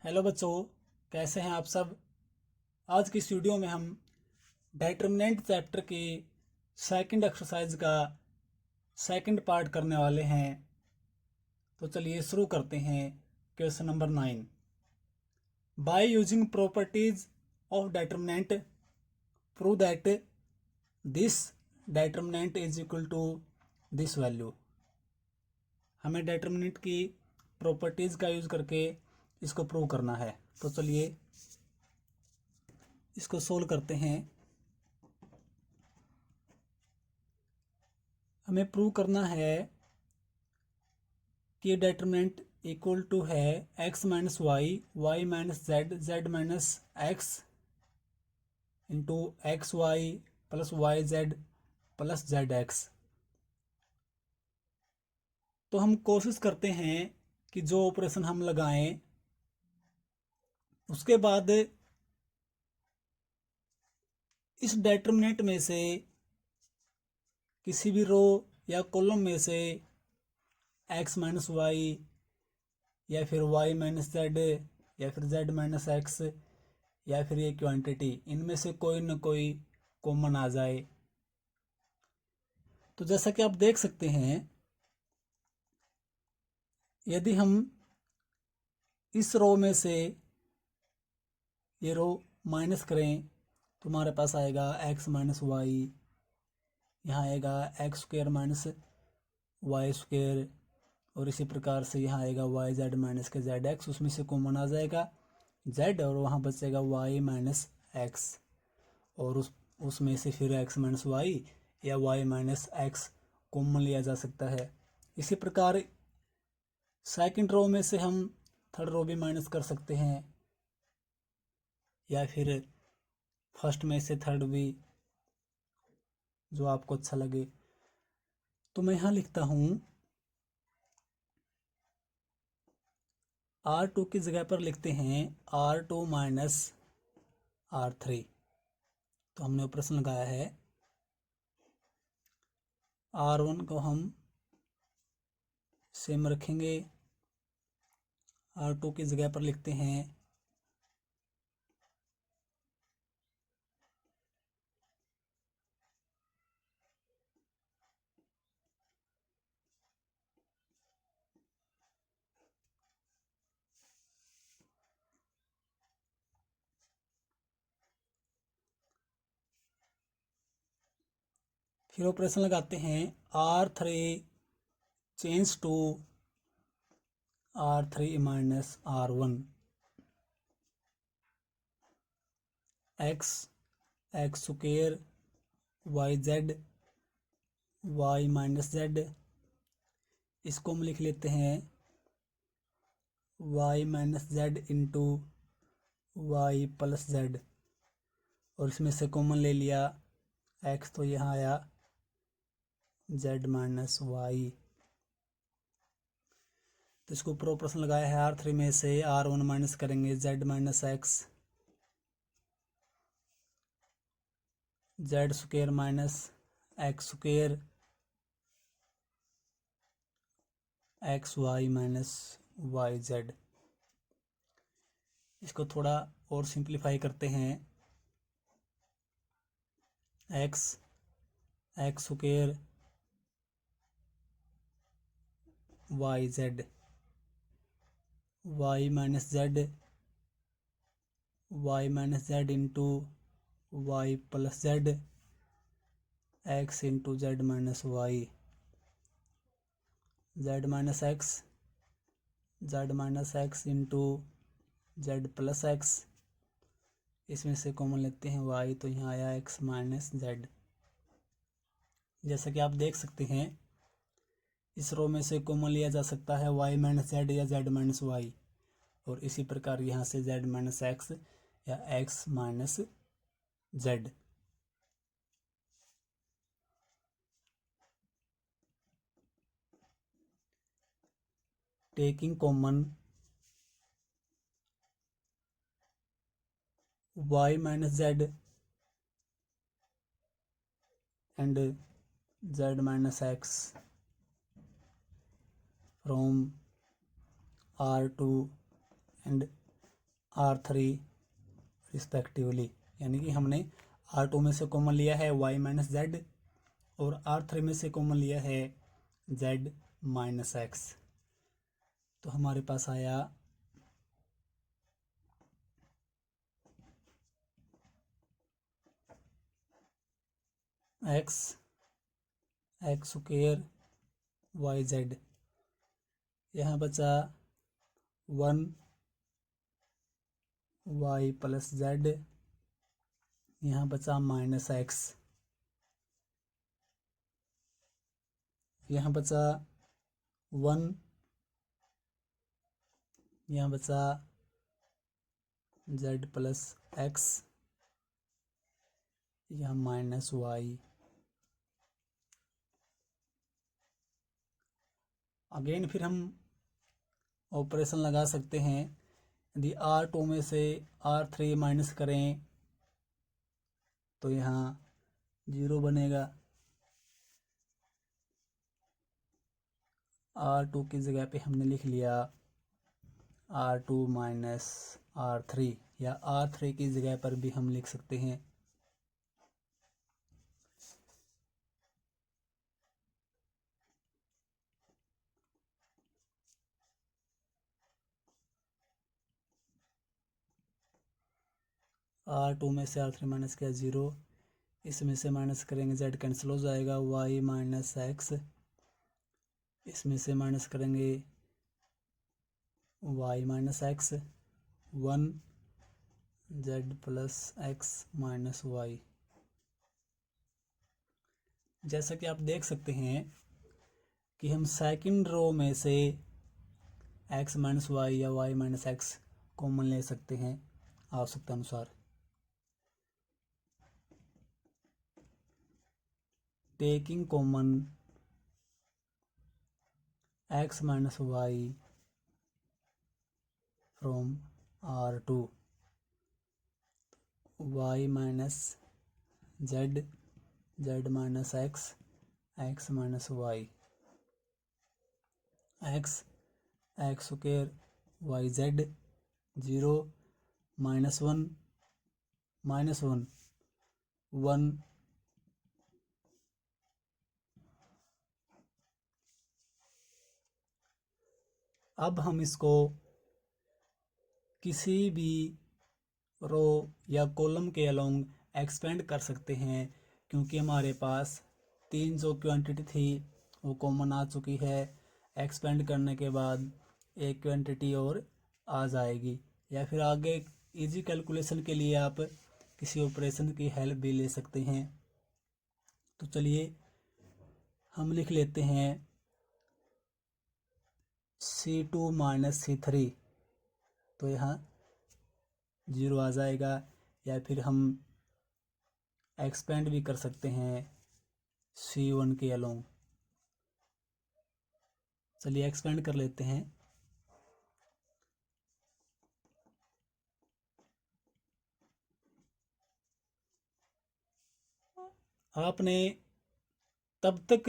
Hello बच्चों, कैसे हैं आप सब। आज की इस वीडियो में हम डिटरमिनेंट चैप्टर की सेकंड एक्सरसाइज का सेकंड पार्ट करने वाले हैं। तो चलिए शुरू करते हैं। Question number 9, by using properties of determinant prove that this determinant is equal to this value. हमें डिटरमिनेंट की प्रॉपर्टीज का यूज करके इसको प्रूव करना है। तो चलिए इसको सोल्व करते हैं। हमें प्रूव करना है कि डिटरमिनेंट इक्वल टू है x minus y, y minus z, z minus x into x y plus y z plus z x. तो हम कोशिश करते हैं कि जो ऑपरेशन हम लगाएं उसके बाद इस डिटरमिनेंट में से किसी भी रो या कॉलम में से x माइनस वाई या फिर y माइनस जेड या फिर z माइनस एक्स या फिर ये क्वांटिटी, इनमें से कोई न कोई कॉमन आ जाए। तो जैसा कि आप देख सकते हैं, यदि हम इस रो में से ये रो माइनस करें तो हमारे पास आएगा x माइनस वाई, यहाँ आएगा x square minus y square, और इसी प्रकार से यहाँ आएगा वाई जेड माइनस के जेड एक्स, उसमें से कॉमन आ जाएगा जेड और वहाँ बचेगा वाई माइनस एक्स, और उसमें से फिर एक्स माइनस वाई या वाई माइनस एक्स कॉमन लिया जा सकता है। इसी प्रकार सेकंड रो में से हम थर्ड रो भी माइनस कर सकते हैं, या फिर फर्स्ट में से थर्ड भी, जो आपको अच्छा लगे। तो मैं यहाँ लिखता हूँ R2 की जगह पर लिखते हैं R2 माइनस R3। तो हमने ऑपरेशन लगाया है। R1 को हम सेम रखेंगे, R2 की जगह पर लिखते हैं फिर ऑपरेशन लगाते हैं R3 change to R3 minus R1, x square y z y minus z, इसको हम लिख लेते हैं y minus z into y plus z, और इसमें से कॉमन ले लिया एक्स, तो यहाँ आया जेड माइनस वाई। तो इसको ऊपर ऑपरेशन लगाया है R3 में से R1 माइनस करेंगे z minus x, z square minus x square x y minus y z. इसको थोड़ा और सिंप्लीफाई करते हैं, x square y z y minus z into y plus z x into z minus y, z minus x into z plus x, इसमें से common लेते हैं Y, तो यहाँ आया एक्स माइनस जेड। जैसा कि आप देख सकते हैं, इस रो में से कॉमन लिया जा सकता है वाई माइनस जेड या जेड माइनस वाई, और इसी प्रकार यहाँ से जेड माइनस एक्स या x minus z. Taking common y minus z and z minus x, from R2 and R3 respectively. यानी कि हमने R2 में से कॉमन लिया है y माइनस जेड और R3 में से कॉमन लिया है z माइनस एक्स। तो हमारे पास आया x स्क्वायर वाई जेड, यहाँ बचा 1 y प्लस जेड, यहाँ बचा माइनस एक्स, यहाँ बचा 1, यहाँ बचा z प्लस एक्स, यहाँ माइनस वाई। अगेन फिर हम ऑपरेशन लगा सकते हैं। यदि R2 में से R3 माइनस करें तो यहाँ 0 बनेगा। R2 की जगह पे हमने लिख लिया R2 माइनस R3, या R3 की जगह पर भी हम लिख सकते हैं R2 में से R3 माइनस किया 0, इसमें से माइनस करेंगे z कैंसिल हो जाएगा, y माइनस एक्स, इसमें से माइनस करेंगे y minus x, 1 z plus x minus y. जैसा कि आप देख सकते हैं कि हम सेकंड रो में से x माइनस वाई या y माइनस एक्स कॉमन ले सकते हैं आवश्यकता अनुसार। Taking common x minus y from R2, y minus z, z minus x, x minus y, x square y z, 0 minus 1 minus 1 1। अब हम इसको किसी भी रो या कॉलम के अलोंग एक्सपेंड कर सकते हैं, क्योंकि हमारे पास 3 जो क्वांटिटी थी वो कॉमन आ चुकी है। एक्सपेंड करने के बाद एक क्वांटिटी और आ जाएगी, या फिर आगे इजी कैलकुलेशन के लिए आप किसी ऑपरेशन की हेल्प भी ले सकते हैं। तो चलिए हम लिख लेते हैं C2 माइनस C3, तो यहाँ 0 आ जाएगा। या फिर हम एक्सपेंड भी कर सकते हैं C1 के अलोंग। चलिए एक्सपेंड कर लेते हैं। आपने तब तक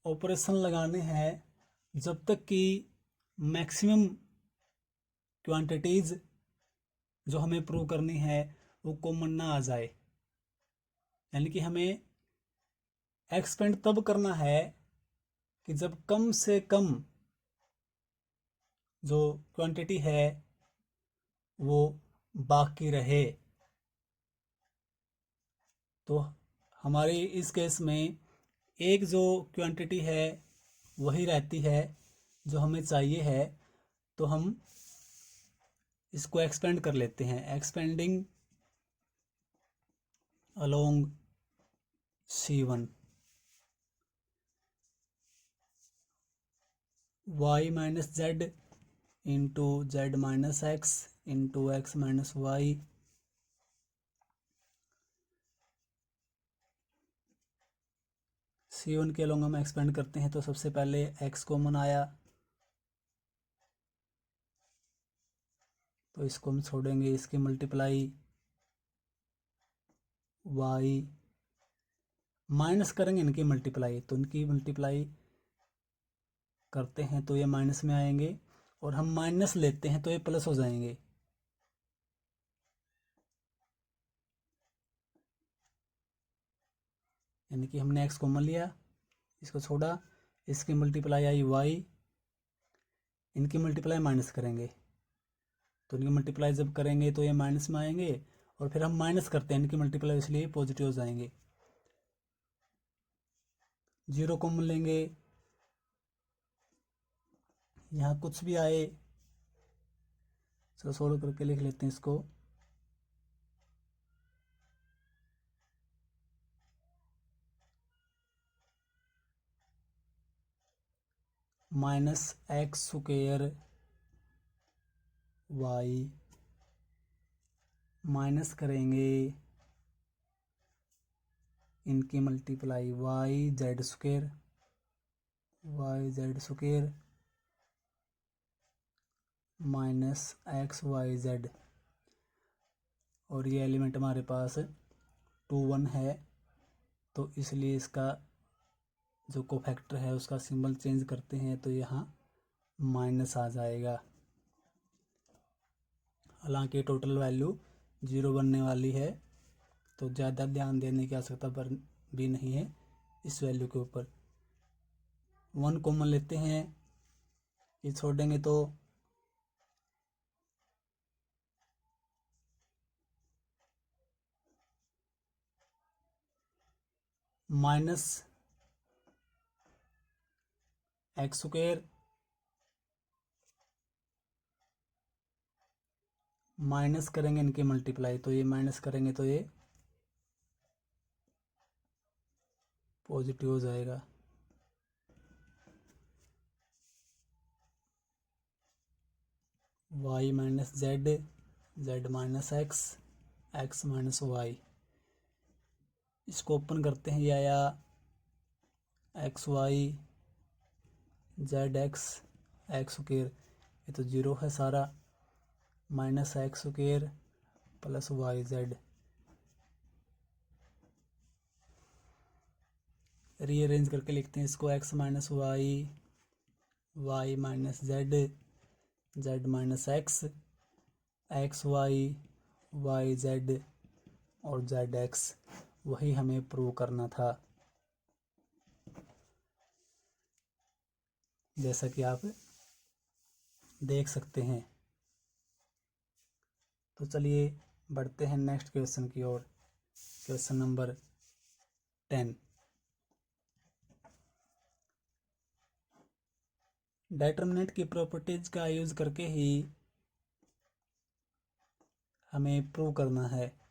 ऑपरेशन लगाने हैं जब तक कि मैक्सिमम क्वांटिटीज जो हमें प्रूव करनी है वो कॉमन ना आ जाए। यानी कि हमें एक्सपेंड तब करना है कि जब कम से कम जो क्वांटिटी है वो बाकी रहे। तो हमारी इस केस में एक जो क्वांटिटी है वही रहती है जो हमें चाहिए है, तो हम इसको एक्सपेंड कर लेते हैं। Expanding along C1, y minus z into z minus x into x minus y, C1 के अलोंग हम एक्सपेंड करते हैं। तो सबसे पहले x कॉमन आया, तो इसको हम छोड़ेंगे, इसकी मल्टीप्लाई y माइनस करेंगे इनकी मल्टीप्लाई, तो इनकी मल्टीप्लाई करते हैं तो ये माइनस में आएंगे, और हम माइनस लेते हैं तो ये प्लस हो जाएंगे। यानी कि हमने x कॉमन लिया, इसको छोड़ा, इसकी मल्टीप्लाई आई y, इनकी मल्टीप्लाई माइनस करेंगे, तो इनकी मल्टीप्लाई जब करेंगे तो ये माइनस में आएंगे, और फिर हम माइनस करते हैं इनकी मल्टीप्लाई, इसलिए पॉजिटिव हो जाएंगे। 0 कॉमन लेंगे, यहाँ कुछ भी आए, चलो सोल्व करके लिख लेते हैं इसको। -x² y माइनस करेंगे इनकी मल्टीप्लाई yz² -xyz, और ये एलिमेंट हमारे पास 2 1 है, तो इसलिए इसका जो कोफैक्टर है उसका सिंबल चेंज करते हैं तो यहाँ माइनस आ जाएगा। हालांकि टोटल वैल्यू 0 बनने वाली है, तो ज़्यादा ध्यान देने की आवश्यकता पर भी नहीं है इस वैल्यू के ऊपर। 1 कॉमन लेते हैं, ये छोड़ेंगे तो -x² माइनस करेंगे इनकी मल्टीप्लाई, तो ये माइनस करेंगे तो ये पॉजिटिव हो जाएगा। y - z, z - x, x - y, इसको ओपन करते हैं, ये आया xy zx x², ये तो 0 है सारा, -x² + yz, रीअरेंज करके लिखते हैं इसको, x - y, y - z, z - x, xy, yz और zx, वही हमें प्रूव करना था, जैसा कि आप देख सकते हैं। तो चलिए बढ़ते हैं नेक्स्ट क्वेश्चन की ओर। Question number 10। डिटरमिनेंट की प्रॉपर्टीज का यूज करके ही हमें प्रूव करना है।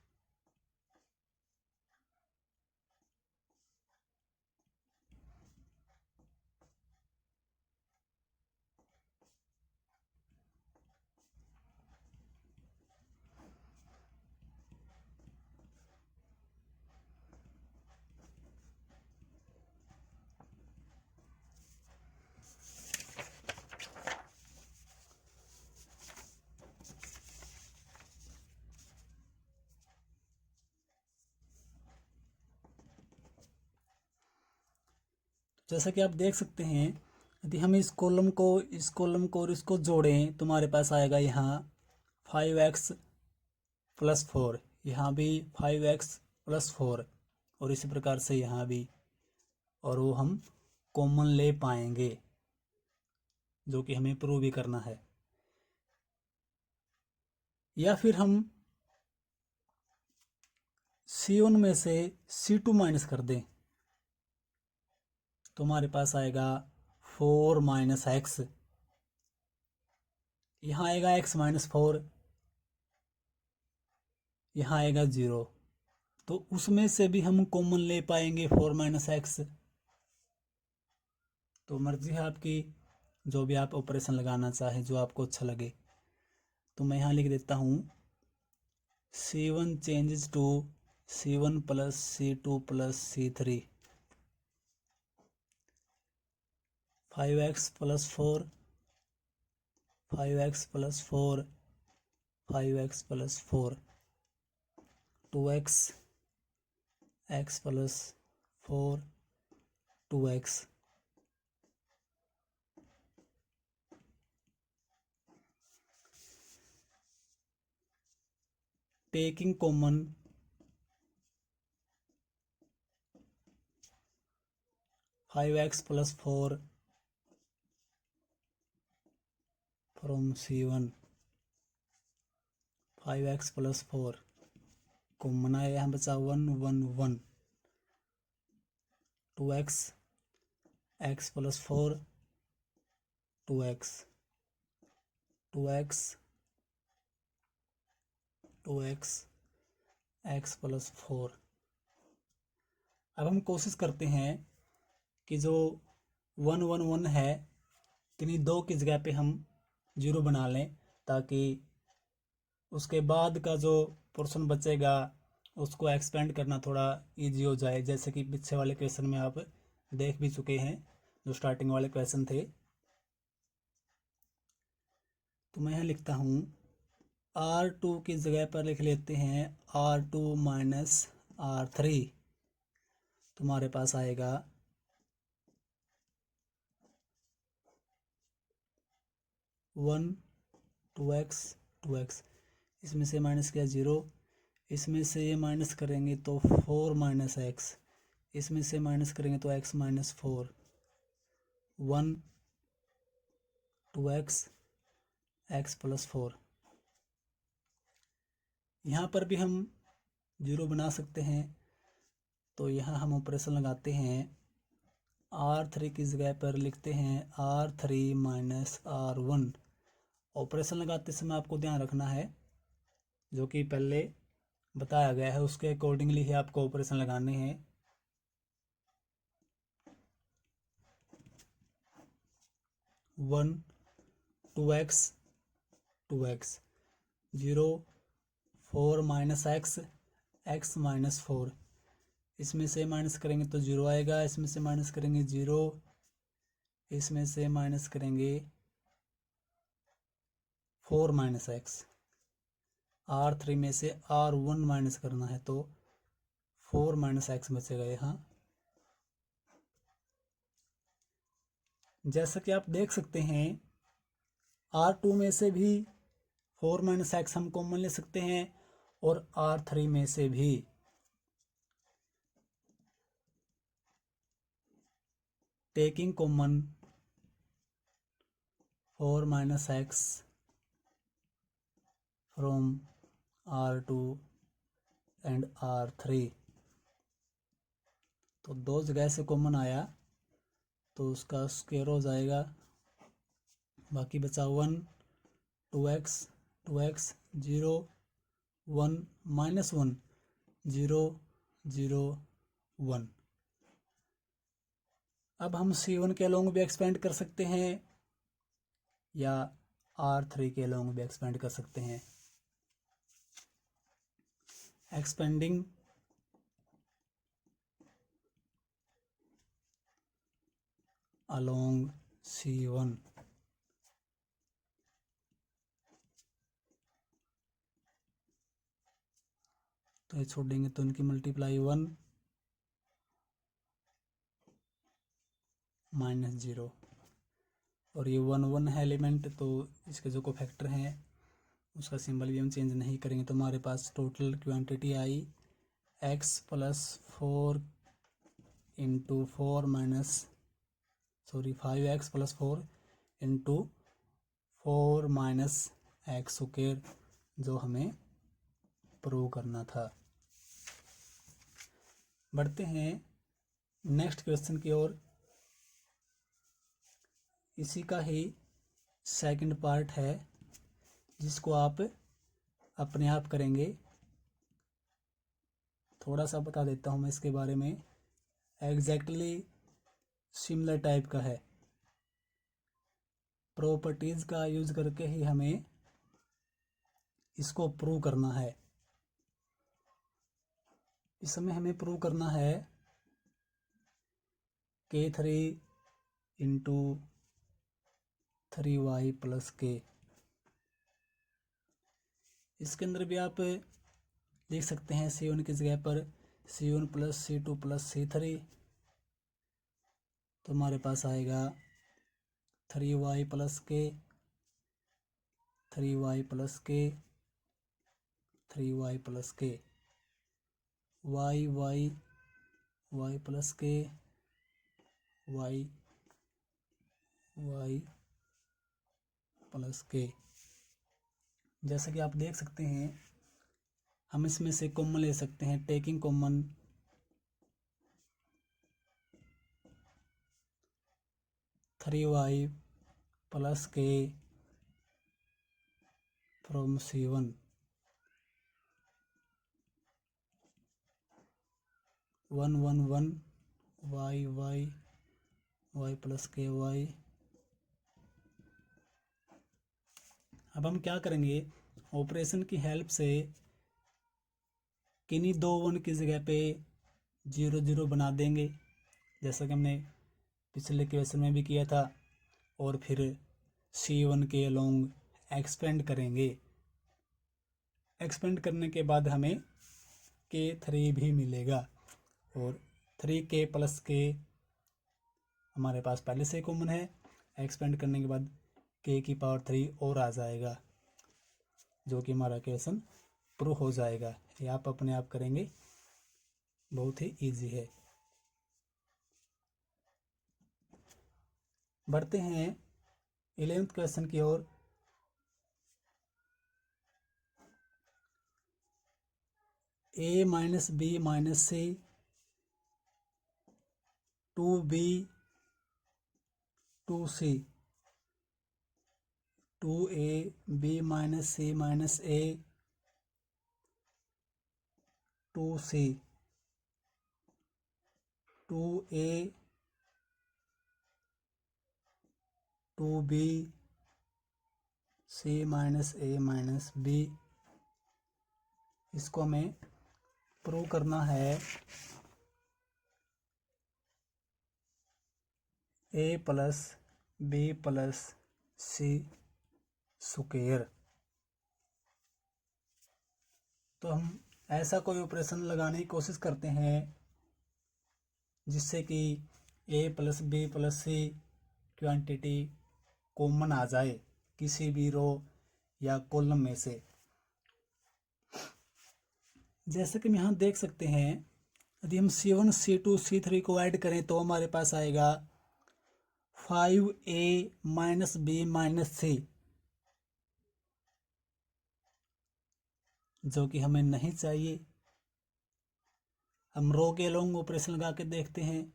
जैसा कि आप देख सकते हैं, यदि हम इस कॉलम को और इसको जोड़ें, तुम्हारे पास आएगा यहाँ 5x + 4, यहाँ भी 5x + 4, और इसी प्रकार से यहाँ भी, और वो हम कॉमन ले पाएंगे, जो कि हमें प्रूव भी करना है। या फिर हम C1 में से C2 माइनस कर दें, तो हमारे पास आएगा 4 - x, यहाँ आएगा x - 4, यहाँ आएगा 0, तो उसमें से भी हम कॉमन ले पाएंगे 4 - x। तो मर्जी है आपकी, जो भी आप ऑपरेशन लगाना चाहे, जो आपको अच्छा लगे। तो मैं यहाँ लिख देता हूँ C1 changes to C1 + C2 + C3, 5x + 4, 5x + 4, 5x + 4, 2x, x + 4, 2x, taking common 5x + 4 from C1, 5x + 4 common आया, यहाँ बचा 1 1 1, 2x x + 4 2x 2x 2x x + 4। अब हम कोशिश करते हैं कि जो 1 1 1 है किन्हीं दो की जगह पे हम 0 बना लें, ताकि उसके बाद का जो पोर्शन बचेगा उसको एक्सपेंड करना थोड़ा इजी हो जाए। जैसे कि पीछे वाले क्वेश्चन में आप देख भी चुके हैं, जो स्टार्टिंग वाले क्वेश्चन थे। तो मैं यहाँ लिखता हूँ R2 की जगह पर लिख लेते हैं R2 - R3। तुम्हारे पास आएगा 1 2x 2x, इसमें से माइनस किया 0, इसमें से ये माइनस करेंगे तो 4 - x, इसमें से माइनस करेंगे तो x - 4, 1 2x x + 4। यहाँ पर भी हम 0 बना सकते हैं, तो यहाँ हम ऑपरेशन लगाते हैं। R3 की जगह पर लिखते हैं R3 - R1। ऑपरेशन लगाते समय आपको ध्यान रखना है, जो कि पहले बताया गया है उसके अकॉर्डिंगली ही आपको ऑपरेशन लगाने हैं। One 2x 2x 0 4 - x x - 4, इसमें से माइनस करेंगे तो 0 आएगा, इसमें से माइनस करेंगे 0, इसमें से माइनस करेंगे 4 - x। R3 में से R1 माइनस करना है तो 4 - x बचेगा यहाँ। जैसा कि आप देख सकते हैं R2 में से भी 4 - x हम कॉमन ले सकते हैं, और R3 में से भी। Taking common 4 - x from R2 and R3, तो दो जगह से कॉमन आया तो उसका स्क्वायर हो जाएगा। बाकी बचा 1 2x 2x 0 1 -1 0 0 1। अब हम C1 के अलोंग भी एक्सपेंड कर सकते हैं, या R3 के अलोंग भी एक्सपेंड कर सकते हैं। एक्सपेंडिंग अलोंग C1, तो ये छोड़ देंगे तो इनकी मल्टीप्लाई 1 -0, और ये 1 1 है एलिमेंट, तो इसके जो कोफैक्टर हैं उसका सिंबल भी हम चेंज नहीं करेंगे। तो हमारे पास टोटल क्वांटिटी आई x + 4 × 4 5x + 4 × 4 - x स्क्वायर, जो हमें प्रूव करना था। बढ़ते हैं नेक्स्ट क्वेश्चन की ओर। इसी का ही सेकंड पार्ट है, जिसको आप अपने आप करेंगे। थोड़ा सा बता देता हूँ मैं इसके बारे में। एग्जैक्टली सिमिलर टाइप का है, प्रॉपर्टीज का यूज करके ही हमें इसको प्रूव करना है। इसमें हमें प्रूव करना है K3 × 3y + k। इसके अंदर भी आप लिख सकते हैं C1 की जगह पर C1 + C2 + C3, तो हमारे पास आएगा 3y + k 3y + k 3y plus के, y प्लस के, y प्लस के। जैसा कि आप देख सकते हैं, हम इसमें से कॉमन ले सकते हैं। टेकिंग कॉमन 3y प्लस के फ्रॉम C1, 1 1 1 y प्लस के y। अब हम क्या करेंगे, ऑपरेशन की हेल्प से किन्हीं दो वन की जगह पे 0 0 बना देंगे, जैसा कि हमने पिछले क्वेश्चन में भी किया था। और फिर C1 के अलोंग एक्सपेंड करेंगे। एक्सपेंड करने के बाद हमें K3 भी मिलेगा, और 3k प्लस के हमारे पास पहले से कॉमन है। एक्सपेंड करने के बाद k की पावर 3 और आ जाएगा, जो कि हमारा क्वेश्चन प्रूव हो जाएगा। ये आप अपने आप करेंगे, बहुत ही इजी है। बढ़ते हैं 11th क्वेश्चन की ओर। a minus b minus c 2b 2c 2a b minus c minus a 2c 2a 2b c minus a minus b। इसको हमें प्रूव करना है। a plus b plus c square. तो हम ऐसा कोई ऑपरेशन लगाने की कोशिश करते हैं जिससे कि a plus b plus c quantity common आ जाए किसी भी रो या कॉलम में से। जैसे कि हम यहाँ देख सकते हैं, यदि हम C1 C2 C3 को ऐड करें तो हमारे पास आएगा 5a माइनस बी माइनस सी, जो कि हमें नहीं चाहिए। हम रो के अलोंग ऑपरेशन लगा के देखते हैं।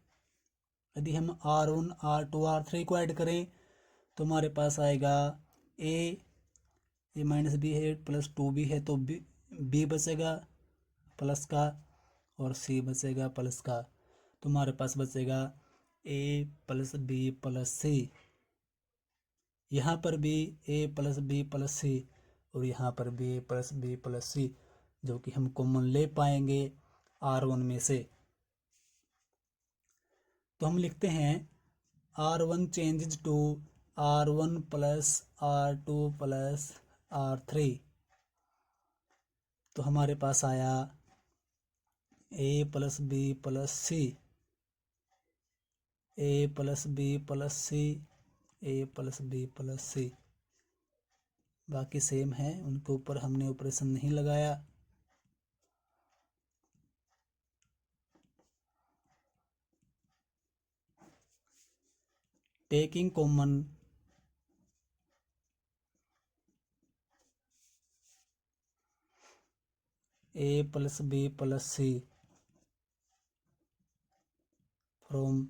यदि हम R1 R2 R3 को ऐड करें तो हमारे पास आएगा a माइनस बी है प्लस 2b है, तो b बचेगा प्लस का और c बचेगा प्लस का। तो हमारे पास बचेगा a plus b plus c। यहाँ पर भी a plus b plus c और यहाँ पर भी a plus b plus c, जो कि हम कॉमन ले पाएंगे R1 में से। तो हम लिखते हैं R1 changes to R1 plus R2 plus R3। तो हमारे पास आया a plus b plus c, a plus b plus c, a plus b plus c। बाकी सेम है, उनके ऊपर हमने ऑपरेशन नहीं लगाया। Taking common a plus b plus c from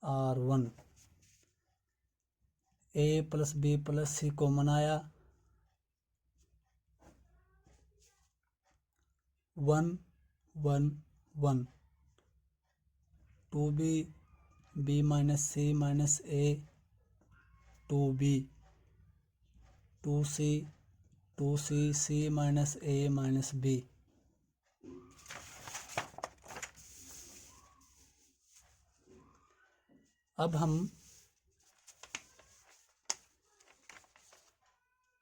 R1, a plus b plus c common आया, 1 1 1 2b b minus c minus a 2b 2c 2c c minus a minus b। अब हम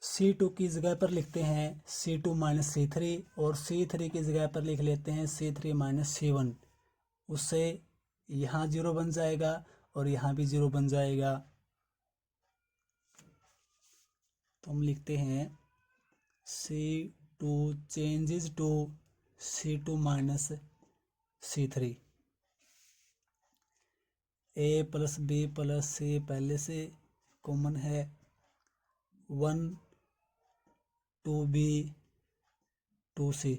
C2 की जगह पर लिखते हैं C2 माइनस C3 और C3 की जगह पर लिख लेते हैं C3 माइनस C1। उससे यहाँ 0 बन जाएगा और यहाँ भी 0 बन जाएगा। तो हम लिखते हैं C2 two changes to C2 minus C3। A plus B plus C पहले से कॉमन है। 1 2B 2C।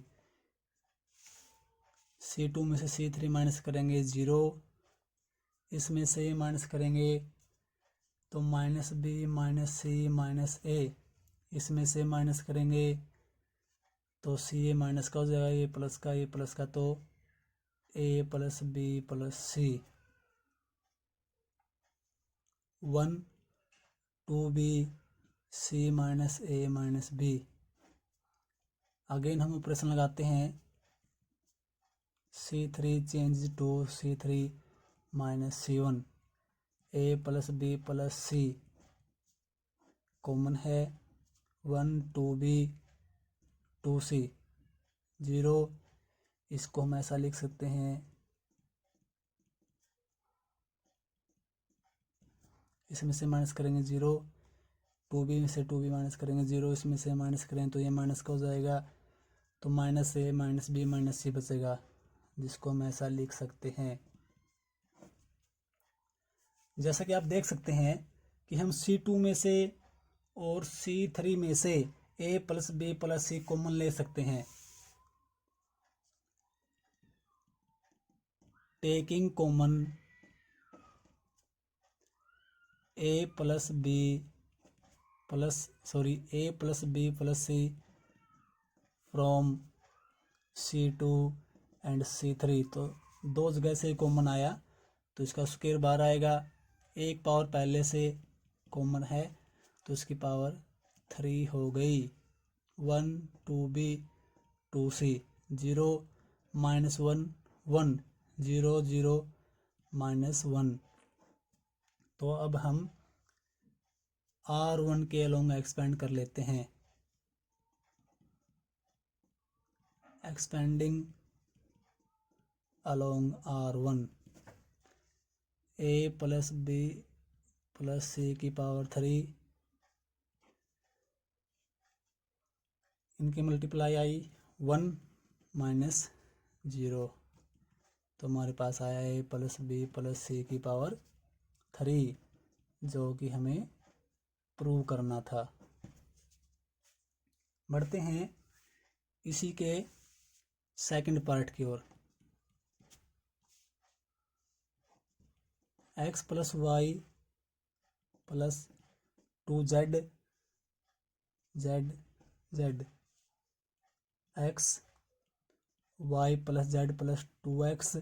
C2 में से C3 माइनस करेंगे 0, इसमें से माइनस करेंगे तो minus B minus C minus A, इसमें से माइनस करेंगे तो C माइनस का हो जाएगा, ये प्लस का ये प्लस का, तो A plus B plus C। 1 2B C minus A minus B। Again हम ऑपरेशन लगाते हैं। C3 change to C3 minus C1। A plus B plus C common है। 1 2B 2C 0, इसको हम ऐसा लिख सकते हैं, इसमें से माइनस करेंगे 0, 2B में से 2B माइनस करेंगे 0, इसमें से माइनस करें तो ये माइनस का हो जाएगा, तो minus A minus B minus C बचेगा, जिसको हम ऐसा लिख सकते हैं। जैसा कि आप देख सकते हैं कि हम C2 में से और C3 में से A plus B plus C common ले सकते हैं। Taking common A plus B plus C from C2 and C3, तो दो जगह से कॉमन आया तो इसका स्क्वायर बाहर आएगा। एक पावर पहले से कॉमन है तो इसकी पावर 3 हो गई। 1 2B 2C 0 माइनस 1 1 0 0 माइनस 1। तो अब हम R1 के अलोंग एक्सपेंड कर लेते हैं। Expanding along R1, A plus B plus C की पावर 3, इनकी मल्टीप्लाई आई 1 माइनस 0, तो हमारे पास आया A plus B plus C की पावर 3, जो कि हमें प्रूव करना था। बढ़ते हैं इसी के सेकंड पार्ट की ओर। x plus y plus 2z z z x y plus z plus 2x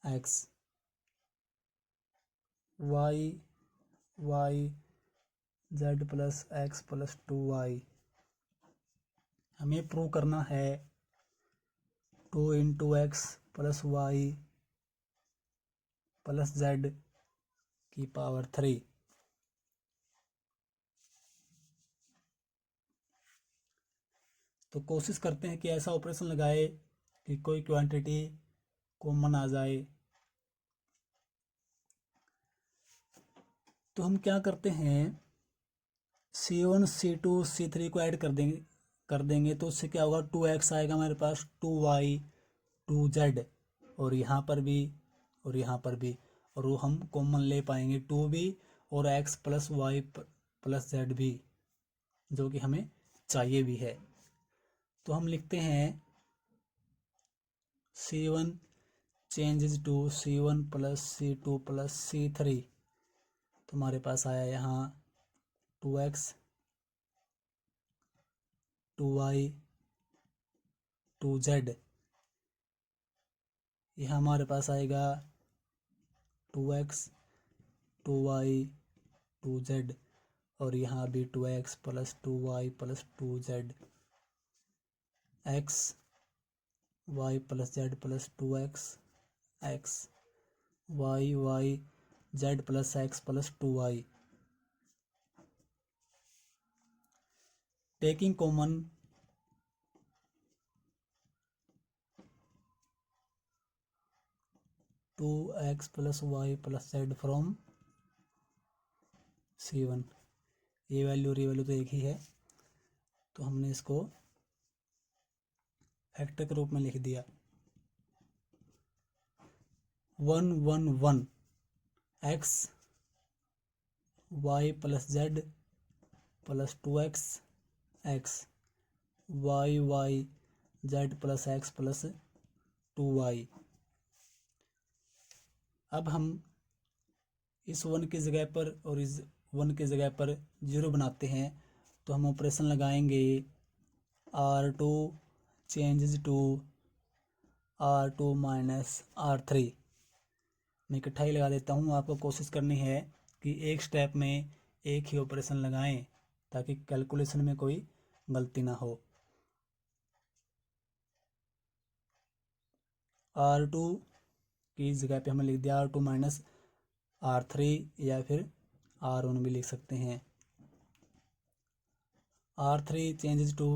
x y y z plus x plus 2y। हमें प्रूव करना है 2 into x plus y plus z की पावर 3। तो कोशिश करते हैं कि ऐसा ऑपरेशन लगाए कि कोई क्वांटिटी कॉमन आ जाए। तो हम क्या करते हैं, C1 C2 C3 को ऐड कर देंगे तो उससे क्या होगा, 2x आएगा हमारे पास, 2y 2z, और यहाँ पर भी और यहाँ पर भी, और वो हम कॉमन ले पाएंगे 2b और x plus y plus z भी, जो कि हमें चाहिए भी है। तो हम लिखते हैं C1 changes to C1 plus C2 plus C3। तो हमारे पास आया यहाँ 2x 2y 2z, यहाँ हमारे पास आएगा 2x 2y 2z, और यहाँ भी 2x plus 2y plus 2z, x y plus z plus 2x x y y z plus x plus 2y। Taking common two x plus y plus z from C1, ये value और ये value तो एक ही है, तो हमने इसको factor के रूप में लिख दिया। 1 1 1 x y plus z plus 2x x y y z plus x plus 2y। अब हम इस 1 की जगह पर और इस 1 की जगह पर 0 बनाते हैं, तो हम ऑपरेशन लगाएंगे R2 changes to R2 minus R3। मैं इकट्ठा ही लगा देता हूँ। आपको कोशिश करनी है कि एक स्टेप में एक ही ऑपरेशन लगाएं ताकि कैलकुलेशन में कोई गलती ना हो। R2 की जगह पे हमें लिख दिया R2 माइनस R3 या फिर R1 भी लिख सकते हैं। R3 changes to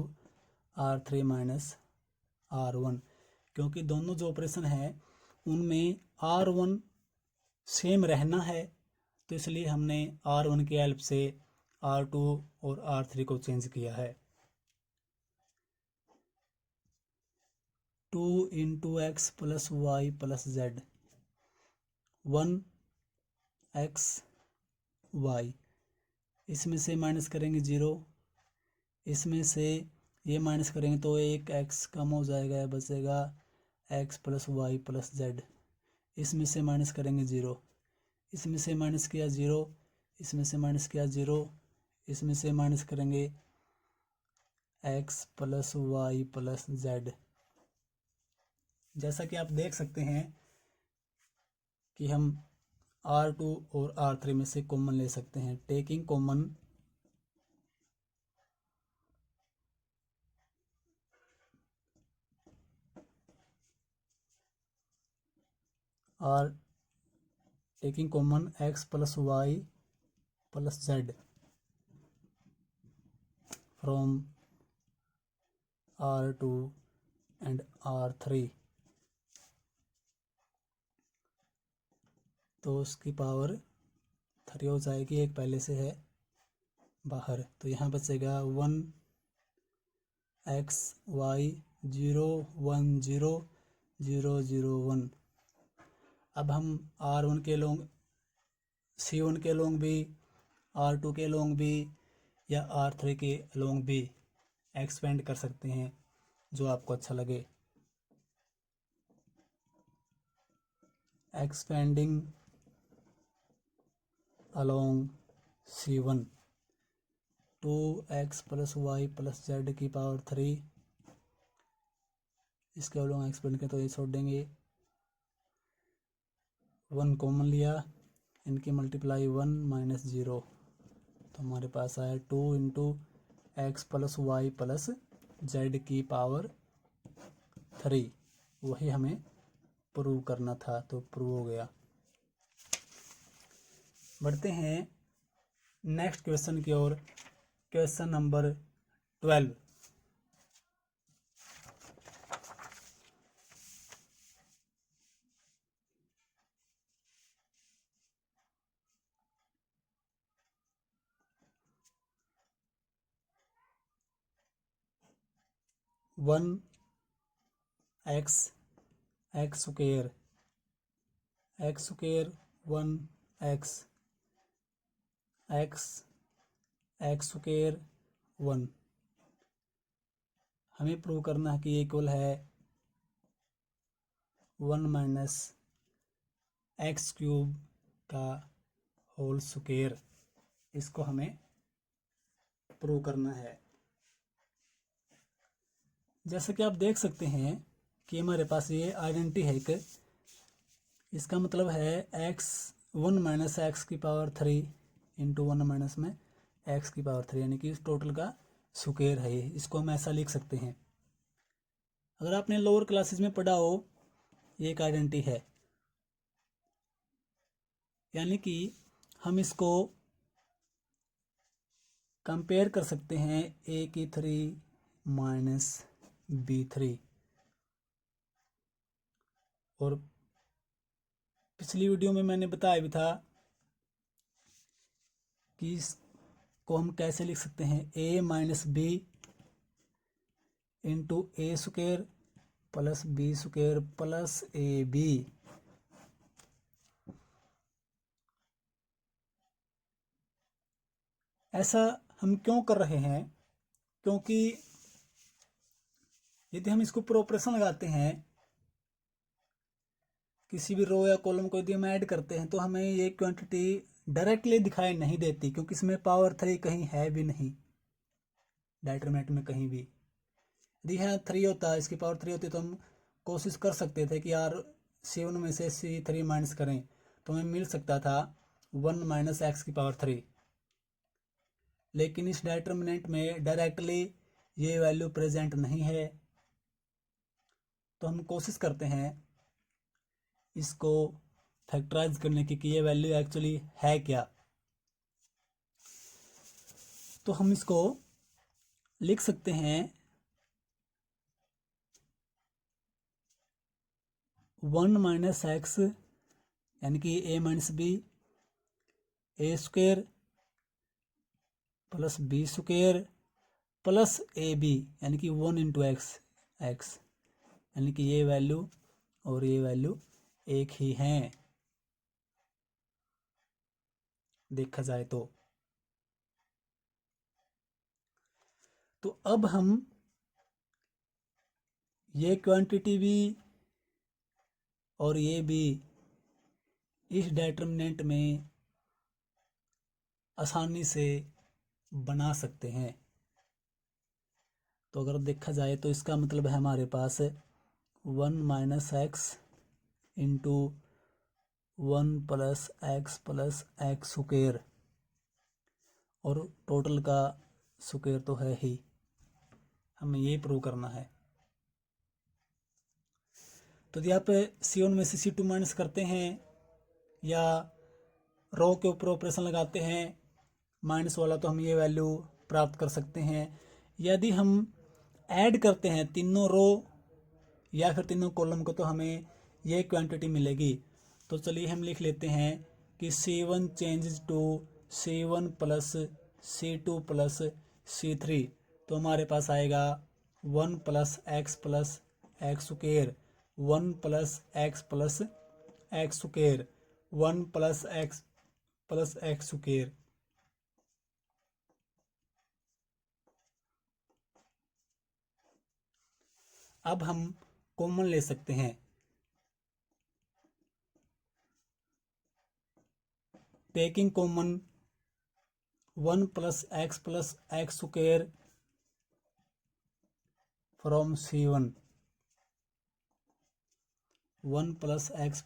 R3 minus R1, क्योंकि दोनों जो ऑपरेशन है उनमें R1 सेम रहना है, तो इसलिए हमने R1 की हेल्प से R2 और R3 को चेंज किया है। 2 into x plus y plus z 1 x y, इसमें से माइनस करेंगे 0, इसमें से ये माइनस करेंगे तो एक एक्स कम हो जाएगा, बचेगा x plus y plus z. इसमें से माइनस करेंगे 0, इसमें से माइनस किया 0, इसमें से माइनस किया 0, इसमें से माइनस करेंगे x plus y plus z. जैसा कि आप देख सकते हैं कि हम R2 और R3 में से कॉमन ले सकते हैं। Taking common taking common x plus y plus z from R2 and R3, तो उसकी पावर 3 हो जाएगी। एक पहले से है बाहर, तो यहाँ बचेगा 1 एक्स वाई 0 1 0 0 0 1। अब हम R1 के लोंग C1 के लोंग भी, R2 के लोंग भी या R3 के लोंग भी एक्सपेंड कर सकते हैं, जो आपको अच्छा लगे। Expanding along C1 2x plus y plus z की पावर 3, इसके अलोंग एक्सपेंड करें तो ये छोड़ देंगे। 1 कॉमन लिया, इनकी मल्टीप्लाई 1 माइनस 0, तो हमारे पास आया 2 into x plus y plus z की पावर 3। वही हमें प्रूव करना था, तो प्रूव हो गया। बढ़ते हैं नेक्स्ट क्वेश्चन की ओर। Question number 12। One x x square 1 x x x square 1, हमें प्रूव करना है कि इक्वल है 1 माइनस एक्स क्यूब का होल स्क्वायर। इसको हमें प्रूव करना है। जैसे कि आप देख सकते हैं कि हमारे पास ये आइडेंटिटी है एक, इसका मतलब है एक्स 1 माइनस एक्स की पावर 3 इंटू 1 माइनस में एक्स की पावर 3, यानी कि इस टोटल का स्क्वायर है। इसको हम ऐसा लिख सकते हैं। अगर आपने लोअर क्लासेस में पढ़ा हो, ये एक आइडेंटिटी है, यानी कि हम इसको कंपेयर कर सकते हैं ए की 3 माइनस B3। और पिछली वीडियो में मैंने बताया भी था कि इसको हम कैसे लिख सकते हैं, A minus b into a square plus B square plus a b. ऐसा हम क्यों कर रहे हैं? क्योंकि यदि हम इसको ऊपर ऑपरेशन लगाते हैं, किसी भी रो या कॉलम को यदि हम ऐड करते हैं, तो हमें ये क्वांटिटी डायरेक्टली दिखाई नहीं देती, क्योंकि इसमें पावर 3 कहीं है भी नहीं डिटरमिनेंट में कहीं भी। यदि यहाँ 3 होता, इसकी पावर 3 होती, तो हम कोशिश कर सकते थे कि यार C1 में से C3 माइनस करें, तो हमें मिल सकता था 1 माइनस एक्स की पावर 3। लेकिन इस डिटरमिनेंट में डायरेक्टली ये वैल्यू प्रेजेंट नहीं है, तो हम कोशिश करते हैं इसको फैक्टराइज करने की कि ये वैल्यू एक्चुअली है क्या। तो हम इसको लिख सकते हैं 1 माइनस एक्स यानी कि a minus b, a square plus B square plus a b यानी कि 1 इंटू एक्स, एक्स यानी कि ये वैल्यू और ये वैल्यू एक ही हैं देखा जाए तो। अब हम ये क्वांटिटी भी और ये भी इस डिटरमिनेंट में आसानी से बना सकते हैं। तो अगर देखा जाए तो इसका मतलब है हमारे पास 1 minus x into 1 plus x square, और टोटल का स्क्वायर तो है ही, हमें ये प्रूव करना है। तो यदि आप C1 में से C2 माइनस करते हैं या रो के ऊपर ऑपरेशन लगाते हैं माइनस वाला, तो हम ये वैल्यू प्राप्त कर सकते हैं। यदि हम ऐड करते हैं तीनों रो या फिर तीनों कॉलम को, तो हमें ये क्वांटिटी मिलेगी। तो चलिए हम लिख लेते हैं कि C1 changes to C1 plus C2 plus C3। तो हमारे पास आएगा 1 plus x square, 1 plus x square, 1 plus x square. अब हम कॉमन ले सकते हैं, taking common 1 plus x square from C1, 1 plus x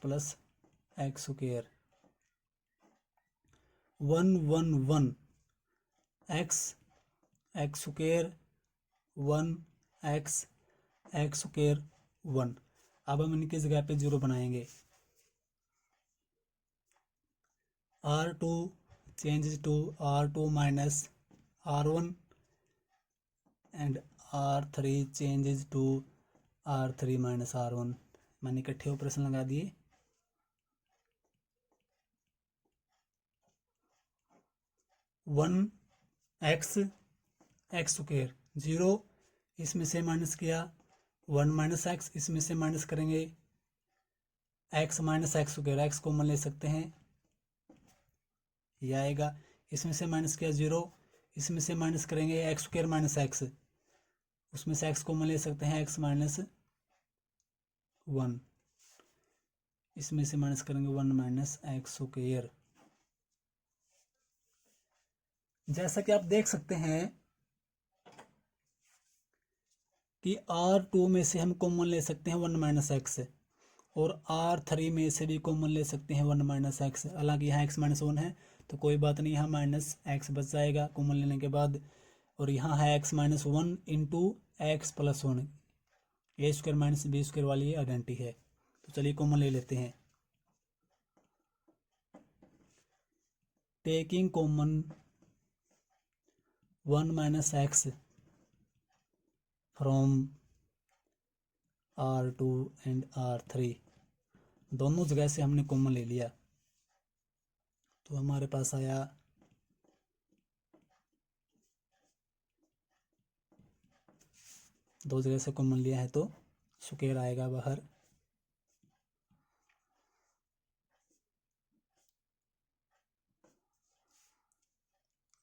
square, 1 1 1 x square, 1 x square 1। अब हम इनकी जगह पे 0 बनाएंगे। R2 changes to R2 minus R1 and R3 changes to R3 minus R1। मैंने इकट्ठे ऑपरेशन लगा दिए। वन एक्स स्क्वायर 0, इसमें से माइनस किया, 1 माइनस एक्स, इसमें से माइनस करेंगे x minus x square, x common ले सकते हैं, यह आएगा। इसमें से माइनस किया 0, इसमें से माइनस करेंगे एक्स स्क्वायर माइनस एक्स, उसमें से एक्स कॉमन ले सकते हैं, एक्स माइनस 1, इसमें से माइनस करेंगे 1 माइनस एक्स स्क्वायर। जैसा कि आप देख सकते हैं कि R2 में से हम कॉमन ले सकते हैं 1 माइनस एक्स, और R3 में से भी कॉमन ले सकते हैं 1 माइनस एक्स। हालांकि यहाँ x माइनस 1 है, तो कोई बात नहीं, यहाँ माइनस एक्स बच जाएगा कॉमन लेने के बाद। और यहाँ है x minus 1 into x plus 1, a square minus b square वाली आइडेंटिटी है। तो चलिए कॉमन ले लेते हैं। Taking common 1 minus x from R2 and R3, दोनों जगह से हमने कॉमन ले लिया, तो हमारे पास आया दो जगह से कॉमन लिया है तो स्क्वायर आएगा बाहर।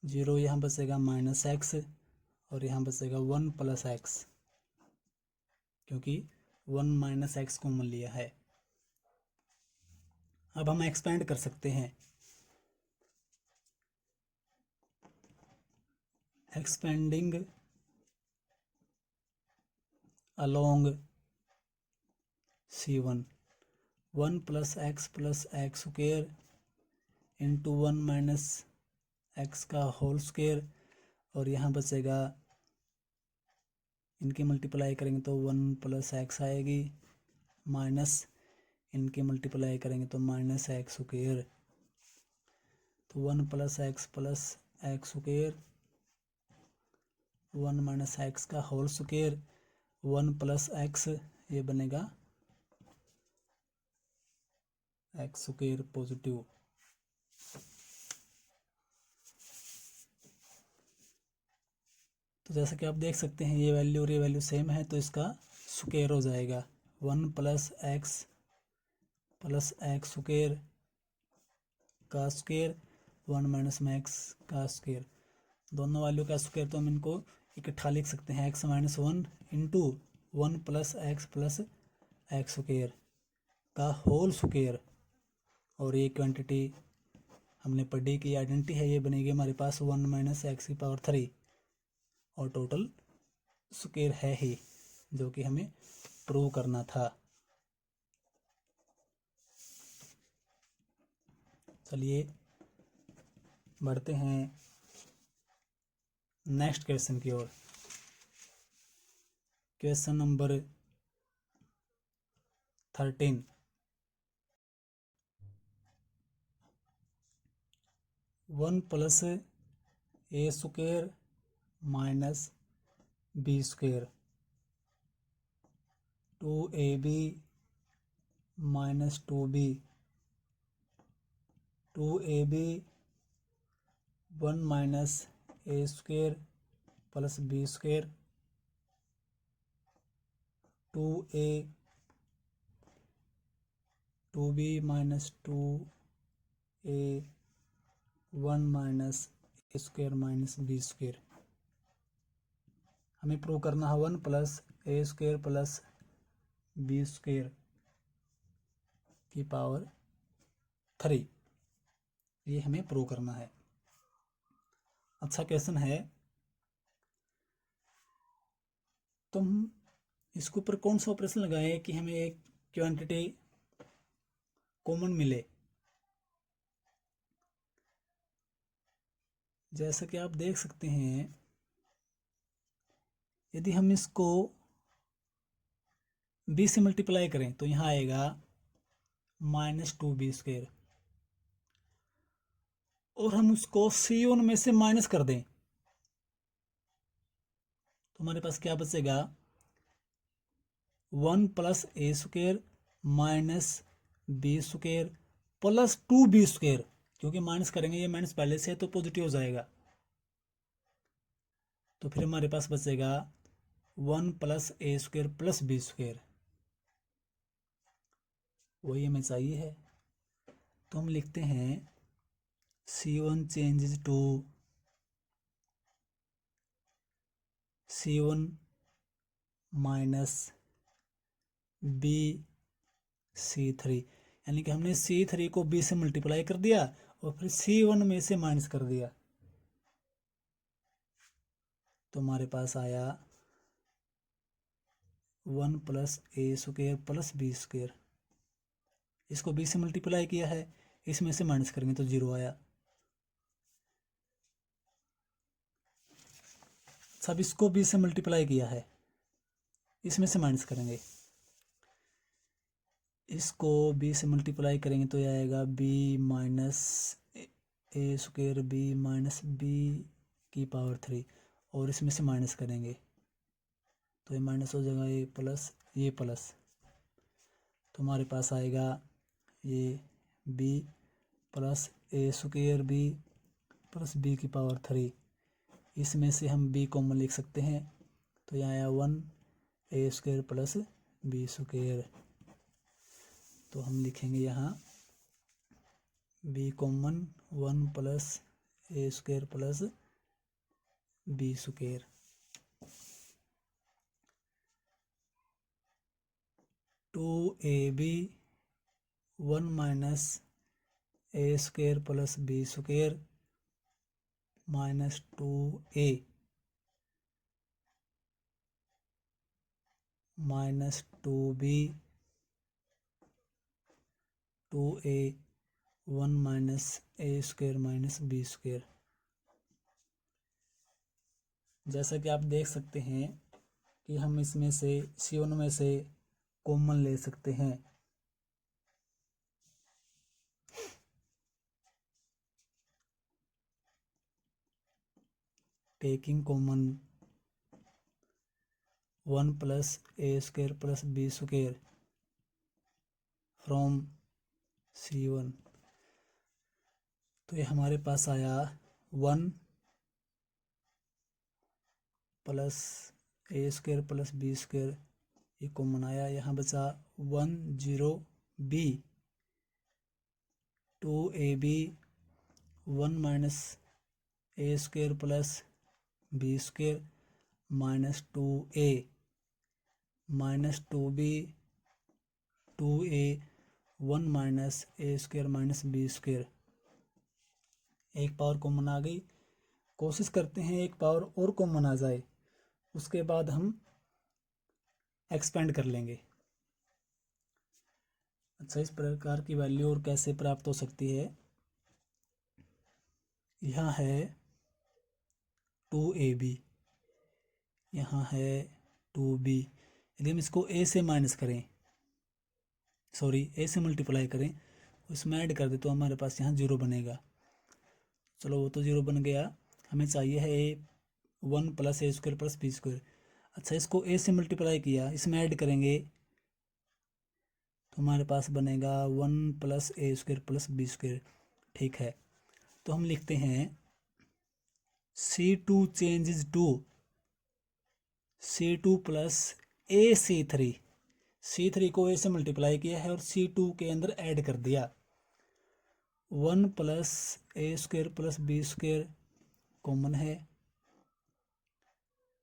जीरो यहाँ बचेगा माइनस एक्स और यहाँ बचेगा 1 प्लस एक्स, क्योंकि 1 माइनस एक्स कॉमन लिया है। अब हम एक्सपेंड कर सकते हैं। Expanding along C1, 1 plus x square into 1 minus x का होल स्क्वायर, और यहाँ बचेगा, इनकी मल्टीप्लाई करेंगे तो 1 प्लस एक्स आएगी, माइनस इनकी मल्टीप्लाई करेंगे तो माइनस एक्स स्क्वायर, तो 1 plus x square, 1 minus x का होल स्क्वायर, 1 प्लस एक्स, ये बनेगा एक्स स्क्वायर पॉजिटिव। तो जैसा कि आप देख सकते हैं ये वैल्यू और ये वैल्यू सेम है, तो इसका स्क्वायर हो जाएगा 1 प्लस एक्स स्क्वायर का स्क्वायर, 1 माइनस मैक्स का स्क्वायर। दोनों वैल्यू का स्क्वायर तो हम इनको इकट्ठा लिख सकते हैं, x minus 1 into 1 plus x square का होल स्क्वायर, और ये क्वांटिटी हमने पढ़ी कि आइडेंटिटी है, ये बनेगी हमारे पास 1 माइनस एक्स की पावर 3, और टोटल स्क्वायर है ही, जो कि हमें प्रूव करना था। चलिए बढ़ते हैं नेक्स्ट क्वेश्चन की ओर। क्वेश्चन नंबर 13, 1 प्लस ए square minus b square, 2ab minus 2b, 2ab 1 minus ए square plus B square, 2a 2b minus 2a 1 minus ए स्क्वायर माइनस बी स्क्वायर। हमें प्रूव करना है 1 प्लस ए स्क्वायर प्लस बी स्क्वायर की power 3, ये हमें prove करना है। अच्छा question है, तो हम इसके ऊपर कौन सा ऑपरेशन लगाएं कि हमें एक क्वांटिटी कॉमन मिले। जैसा कि आप देख सकते हैं, यदि हम इसको b से मल्टीप्लाई करें तो यहाँ आएगा माइनस 2b स्क्वायर, और हम उसको C1 में से माइनस कर दें तो हमारे पास क्या बचेगा, 1 प्लस ए square minus b square plus 2b square, क्योंकि माइनस करेंगे, ये माइनस पहले से है तो पॉजिटिव हो जाएगा, तो फिर हमारे पास बचेगा 1 प्लस ए स्क्वायर प्लस बी स्क्वायर, वही हमें चाहिए है। तो हम लिखते हैं C1 changes to C1 minus B C3, यानी कि हमने C3 को B से मल्टीप्लाई कर दिया और फिर C1 में से माइनस कर दिया, तो हमारे पास आया 1 प्लस ए स्क्वायर प्लस बी स्क्वायर। इसको b से मल्टीप्लाई किया है, इसमें से माइनस करेंगे तो 0 आया। सब इसको b से मल्टीप्लाई किया है, इसमें से माइनस करेंगे, इसको b से मल्टीप्लाई करेंगे तो ये आएगा b माइनस ए स्क्वायर b माइनस बी की पावर 3, और इसमें से माइनस करेंगे तो ये माइनस हो जाएगा, ये प्लस, तो हमारे पास आएगा ये b प्लस ए स्क्वायर b प्लस बी की पावर 3, इसमें से हम b कॉमन लिख सकते हैं, तो यहाँ आया 1 a square plus B square. तो हम लिखेंगे यहाँ बी कॉमन 1 प्लस ए square plus B square. 2ab 1 minus ए square plus B square minus 2a minus 2b 2a 1 minus ए स्क्वायर माइनस बी स्क्वायर। जैसा कि आप देख सकते हैं कि हम इसमें से C1 में से कॉमन ले सकते हैं। Taking common 1 plus A square plus B square from C1। तो ये हमारे पास आया 1 प्लस ए स्क्वायर प्लस बी स्क्वायर, ये कॉमन आया। यहाँ बचा 1 0 b 2ab 1 माइनस ए square plus B square minus 2a minus 2b 2a 1 minus ए स्क्वायर माइनस बी स्क्वायर। एक पावर कॉमन आ गई। कोशिश करते हैं एक पावर और कॉमन आ जाए, उसके बाद हम एक्सपेंड कर लेंगे। अच्छा, इस प्रकार की वैल्यू और कैसे प्राप्त हो सकती है। यहाँ है 2ab, यहाँ है 2b। यदि हम इसको a से माइनस करें, सॉरी a से मल्टीप्लाई करें, उसमें ऐड कर दे तो हमारे पास यहाँ 0 बनेगा। चलो वो तो 0 बन गया। हमें चाहिए है a 1 plus A square plus B square. अच्छा, इसको a से मल्टीप्लाई किया, इसमें ऐड करेंगे तो हमारे पास बनेगा 1 प्लस ए स्क्वायर प्लस बी स्क्वायर। ठीक है, तो हम लिखते हैं C2 changes to C2 plus A C3 को a से मल्टीप्लाई किया है और C2 के अंदर ऐड कर दिया। 1 प्लस ए square plus B square common है।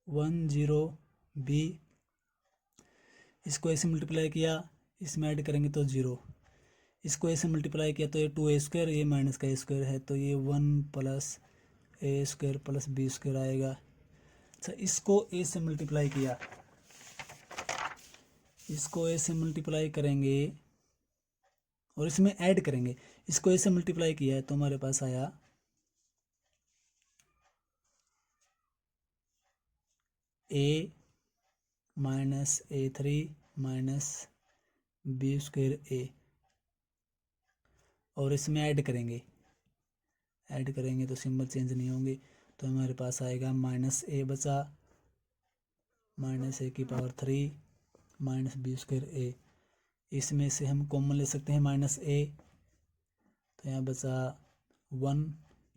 1 0 b, इसको a से मल्टीप्लाई किया, इसमें ऐड करेंगे तो 0। इसको a से मल्टीप्लाई किया तो ये 2a स्क्वायर, ये माइनस का a स्क्वायर है तो ये 1 प्लस ए स्क्वायर प्लस बी स्क्वायर आएगा। अच्छा, इसको a से मल्टीप्लाई किया, इसको a से मल्टीप्लाई करेंगे और इसमें ऐड करेंगे। इसको a से मल्टीप्लाई किया है तो हमारे पास आया a minus A3 minus b square a, और इसमें ऐड करेंगे तो सिंबल चेंज नहीं होंगे। तो हमारे पास आएगा माइनस a बचा, माइनस a की power 3 minus b square a। इसमें से हम कॉमन ले सकते हैं माइनस a, तो यहाँ बचा 1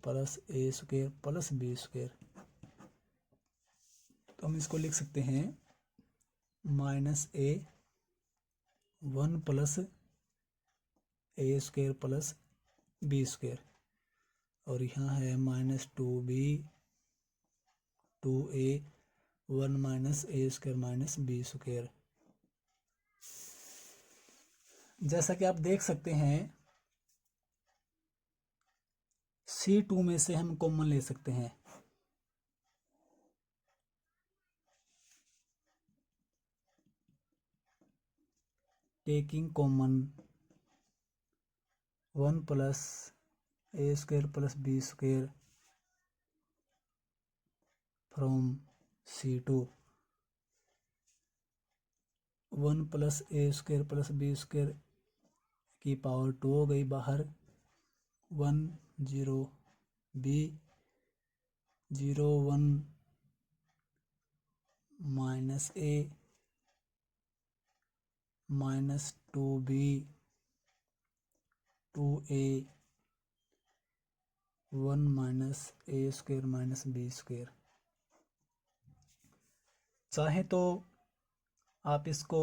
प्लस ए स्क्वायर प्लस बी स्क्वायर। तो हम इसको लिख सकते हैं minus a 1 plus A square plus B square, और यहाँ है माइनस 2b 2a 1 माइनस ए स्क्वायर माइनस बी स्क्वायर। जैसा कि आप देख सकते हैं C2 में से हम कॉमन ले सकते हैं। Taking common 1 plus A square plus B square from C2। 1 plus A square plus B square की पावर 2 हो गई बाहर। 1 0 b 0 1 minus a minus 2b 2a 1 minus A square minus b square. चाहे तो आप इसको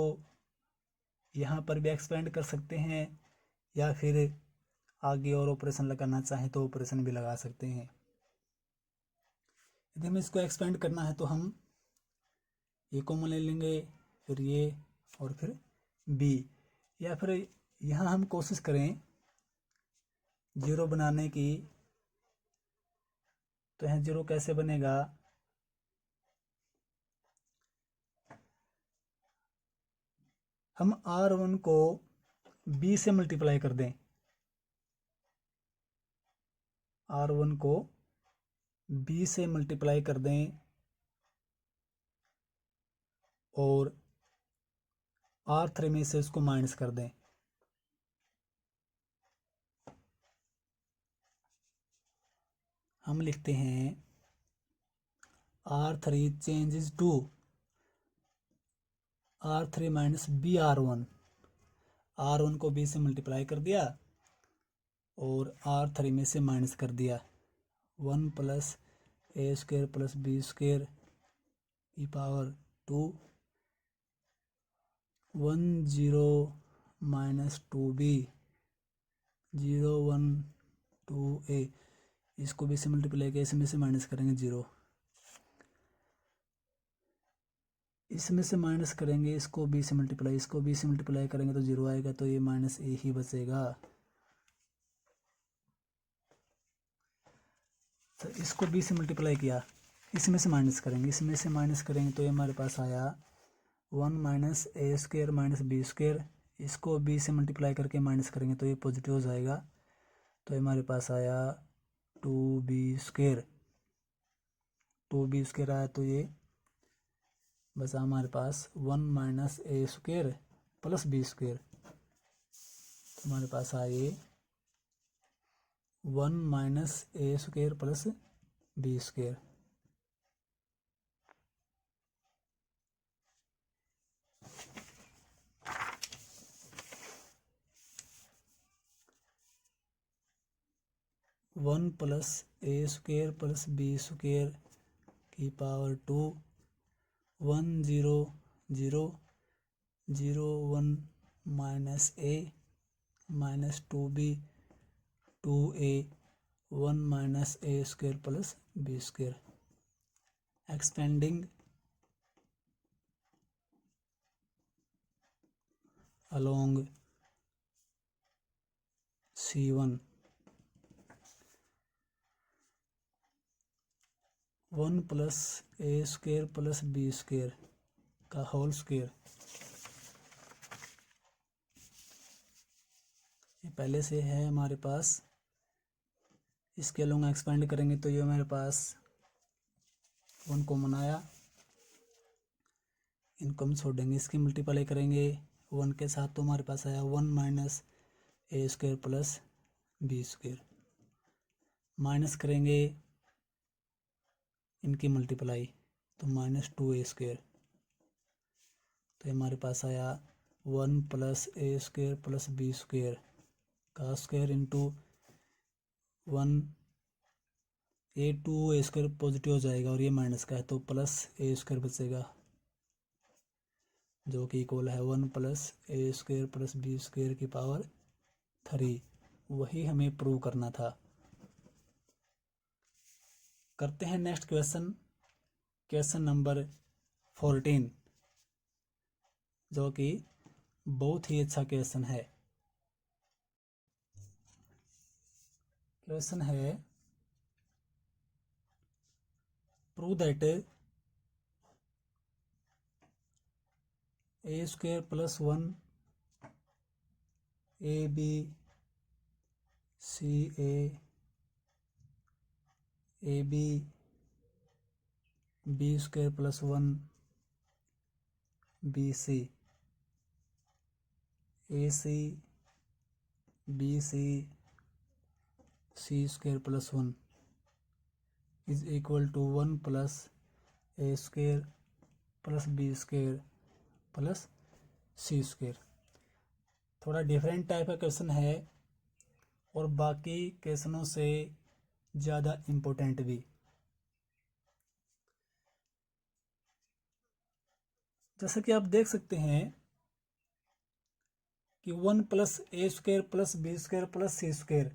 यहाँ पर भी एक्सपेंड कर सकते हैं, या फिर आगे और ऑपरेशन लगाना चाहें तो ऑपरेशन भी लगा सकते हैं। यदि हमें इसको एक्सपेंड करना है तो हम ये कॉमन ले लेंगे, फिर ये और फिर बी, या फिर यहाँ हम कोशिश करें जीरो बनाने की। तो यहाँ जीरो कैसे बनेगा, हम R1 को B से मल्टीप्लाई कर दें, R1 को B से मल्टीप्लाई कर दें और R3 में से उसको माइनस कर दें। हम लिखते हैं R3 changes to R3 minus B R1। R1 को B से मल्टीप्लाई कर दिया और R3 में से माइनस कर दिया। 1 प्लस ए स्क्वायर प्लस बी स्क्वायर की पावर 2, 1 0 माइनस 2b, 0 1 2a। इसको भी से मल्टीप्लाई किया, इसमें से माइनस करेंगे 0, इसमें से माइनस करेंगे, इसको b से मल्टीप्लाई, इसको b से मल्टीप्लाई करेंगे तो 0 आएगा, तो ये माइनस a ही बचेगा। तो इसको b से मल्टीप्लाई किया, इसमें से माइनस करेंगे, इसमें से माइनस करेंगे तो ये हमारे पास आया 1 माइनस ए स्क्वायर माइनस बी स्क्वायर। इसको b से मल्टीप्लाई करके माइनस करेंगे तो ये पॉजिटिव हो जाएगा, तो हमारे पास आया 2b स्क्वायर। 2b स्क्वायर आया तो ये बचा हमारे पास 1 माइनस ए स्क्वायर प्लस बी स्क्वायर। तो हमारे पास आए 1 माइनस ए square plus B square. One plus ए स्क्वायर प्लस बी स्क्वायर की power 2, 1 0 0 0 1 minus a minus 2b 2a 1 minus A square plus B square. Expanding along C1, 1 plus A square plus B square का whole square. ये पहले से है हमारे पास, इसके along expand करेंगे तो ये हमारे पास 1 कॉमन आया, इनको हम छोड़ेंगे, इसकी मल्टीप्लाई करेंगे 1 के साथ तो हमारे पास आया 1 माइनस ए square plus B square. Minus करेंगे इनकी मल्टीप्लाई तो माइनस 2a स्क्वायर। तो हमारे पास आया 1 प्लस ए स्क्वायर प्लस बी स्क्वायर का स्क्वायर इंटू 1, ए 2a स्क्वायर पॉजिटिव हो जाएगा और ये माइनस का है तो प्लस ए स्क्वायर बचेगा, जो कि इक्वल है 1 प्लस ए स्क्वायर प्लस बी स्क्वायर की पावर 3। वही हमें प्रूव करना था। करते हैं नेक्स्ट क्वेश्चन, क्वेश्चन नंबर 14, जो कि बहुत ही अच्छा क्वेश्चन है। क्वेश्चन है prove that a square plus 1 a b c a b b square plus 1 b c a c b c c square plus 1 is equal to 1 plus A square plus B square plus C square. थोड़ा different type का question है और बाकी क्वेश्चनों से ज़्यादा important भी। जैसा कि आप देख सकते हैं कि 1 + a² + b² + c²,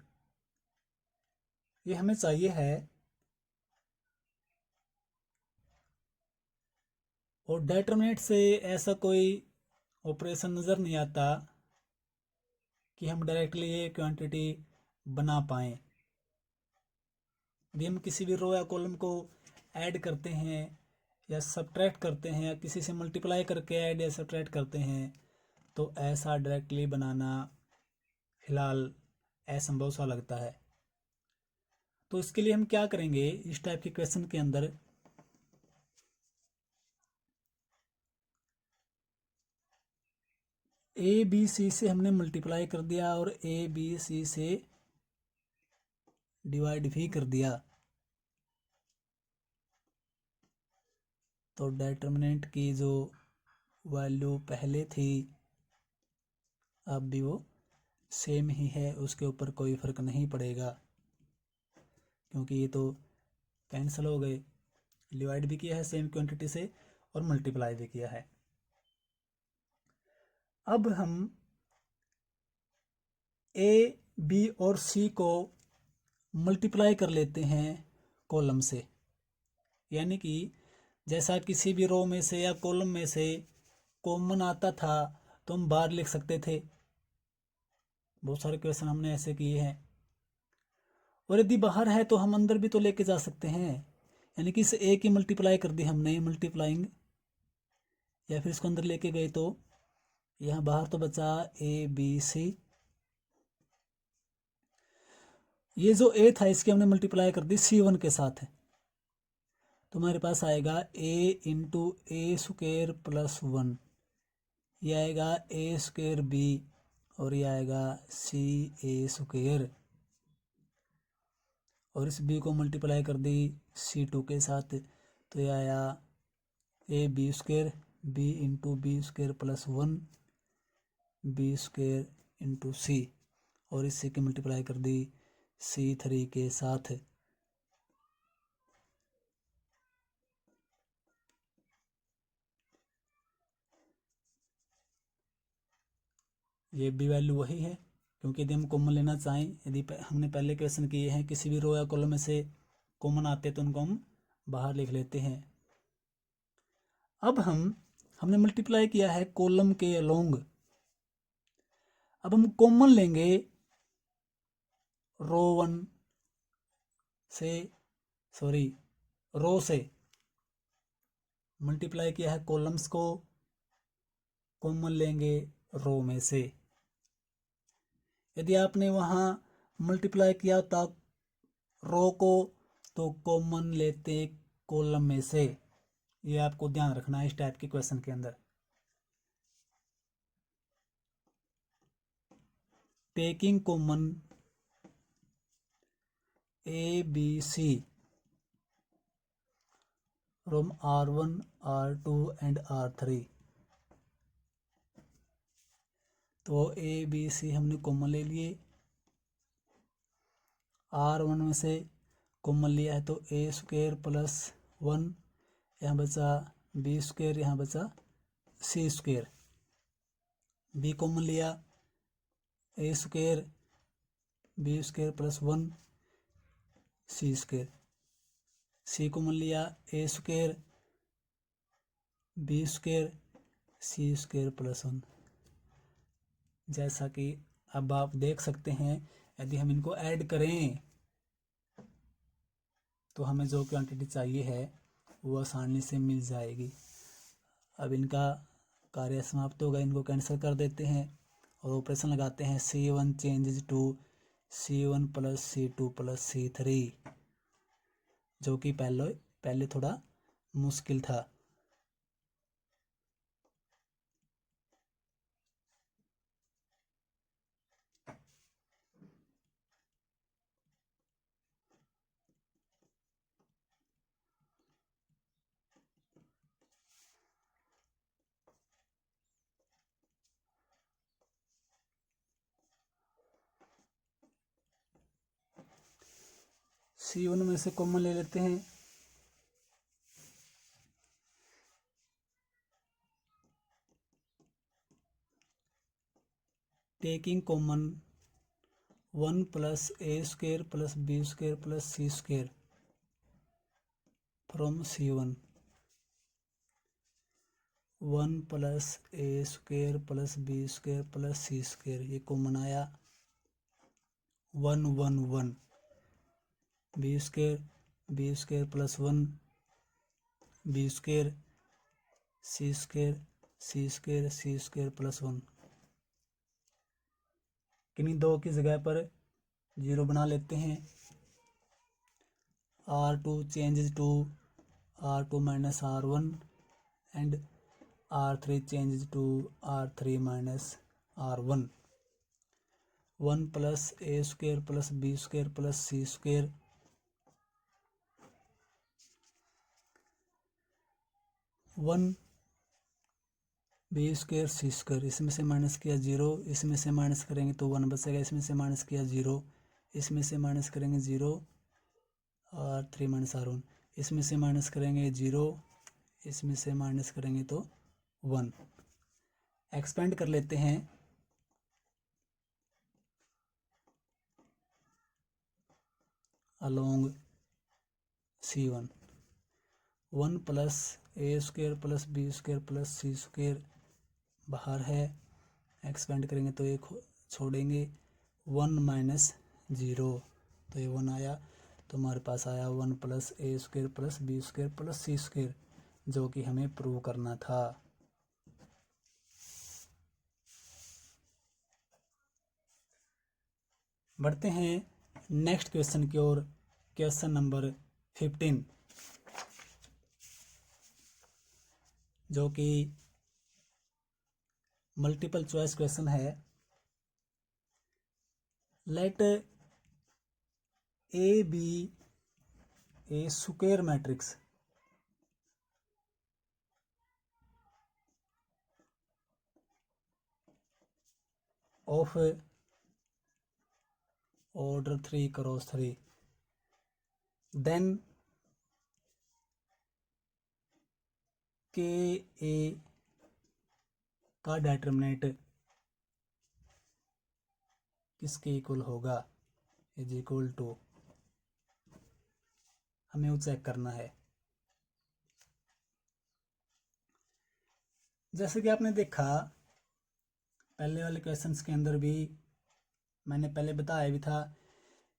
ये हमें चाहिए है। और डिटरमिनेंट से ऐसा कोई ऑपरेशन नज़र नहीं आता कि हम डायरेक्टली ये क्वांटिटी बना पाएँ। यदि हम किसी भी रो या कॉलम को ऐड करते हैं या सब्ट्रैक्ट करते हैं या किसी से मल्टीप्लाई करके ऐड या सब्ट्रैक्ट करते हैं तो ऐसा डायरेक्टली बनाना फिलहाल असंभव सा लगता है। तो इसके लिए हम क्या करेंगे, इस टाइप के क्वेश्चन के अंदर ए बी सी से हमने मल्टीप्लाई कर दिया और ए बी सी से डिवाइड भी कर दिया, तो डिटरमिनेंट की जो वैल्यू पहले थी अब भी वो सेम ही है, उसके ऊपर कोई फ़र्क नहीं पड़ेगा क्योंकि ये तो कैंसिल हो गए। डिवाइड भी किया है सेम क्वांटिटी से और मल्टीप्लाई भी किया है। अब हम ए बी और सी को मल्टीप्लाई कर लेते हैं कॉलम से, यानी कि जैसा किसी भी रो में से या कॉलम में से कॉमन आता था तो हम बाहर लिख सकते थे। बहुत सारे क्वेश्चन हमने ऐसे किए हैं। और यदि बाहर है तो हम अंदर भी तो लेके जा सकते हैं, यानी कि इस ए की मल्टीप्लाई कर दी हमने, मल्टीप्लाइंग, या फिर इसको अंदर लेके गए तो यहाँ बाहर तो बचा ए बी सी। ये जो ए था इसकी हमने मल्टीप्लाई कर दी C1 के साथ, तो हमारे पास आएगा a × a² + 1, ये आएगा a² b और ये आएगा CA², और इस b को मल्टीप्लाई कर दी C2 के साथ, तो ये आया ab² b × b² + 1 b² × c, और इस c की मल्टीप्लाई कर दी C3 के साथ। ये भी वैल्यू वही है क्योंकि यदि हम कॉमन लेना चाहें, यदि हमने पहले क्वेश्चन किए हैं किसी भी रो या कॉलम में से कॉमन आते तो उनको हम बाहर लिख लेते हैं। अब हमने मल्टीप्लाई किया है कॉलम के अलोंग, अब हम कॉमन लेंगे रो 1 से, सॉरी रो से मल्टीप्लाई किया है कॉलम्स को, कॉमन लेंगे रो में से। यदि आपने वहाँ मल्टीप्लाई किया था रो को तो कॉमन लेते कॉलम में से, ये आपको ध्यान रखना है इस टाइप के क्वेश्चन के अंदर। Taking common a b c from R1 R2 and R3, तो ए बी सी हमने कॉमन ले लिए। R1 में से कॉमन लिया है तो a² + 1, यहाँ बचा b², यहाँ बचा c²। b कॉमन लिया a² b² + 1 c²। c common लिया a² b² c² + 1। जैसा कि अब आप देख सकते हैं यदि हम इनको ऐड करें तो हमें जो क्वांटिटी चाहिए है वो आसानी से मिल जाएगी। अब इनका कार्य समाप्त होगा, इनको कैंसिल कर देते हैं और ऑपरेशन लगाते हैं C1 changes to C1 + C2 + C3, जो कि पहले थोड़ा मुश्किल था। C1 में से कॉमन ले लेते हैं, taking common 1 plus A square plus B square plus C square from C1, 1 plus A square plus B square plus C square, ये कॉमन आया 1 1 1, B square plus 1 B square C square plus 1, किन्हीं दो की जगह पर 0 बना लेते हैं। R2 changes to R2 minus R1 and R3 changes to R3 minus R1, 1 plus A square plus B square plus C square, 1 B square C square, इसमें से माइनस किया 0, इसमें से माइनस करेंगे तो 1 बचेगा, इसमें से माइनस किया 0, इसमें से माइनस करेंगे 0 और 3 माइनस R1, इसमें से माइनस करेंगे 0, इसमें से माइनस करेंगे तो 1। एक्सपेंड कर लेते हैं, अलोंग C1, 1 प्लस ए square plus B square plus सी स्क्वायर बाहर है, एक्सपेंड करेंगे तो एक छोड़ेंगे, 1 माइनस 0, तो ये 1 आया, तो हमारे पास आया 1 प्लस ए square plus B square plus सी स्क्वायर, जो कि हमें प्रूव करना था। बढ़ते हैं नेक्स्ट क्वेश्चन की ओर, क्वेश्चन नंबर 15, जो कि मल्टीपल चॉइस क्वेश्चन है। Let a be a square matrix of order 3 cross 3, then k a का डेटर्मिनेंट किसके इक्वल होगा, इज इक्वल टू, हमें वो चेक करना है। जैसे कि आपने देखा पहले वाले क्वेश्चंस के अंदर भी मैंने पहले बताया भी था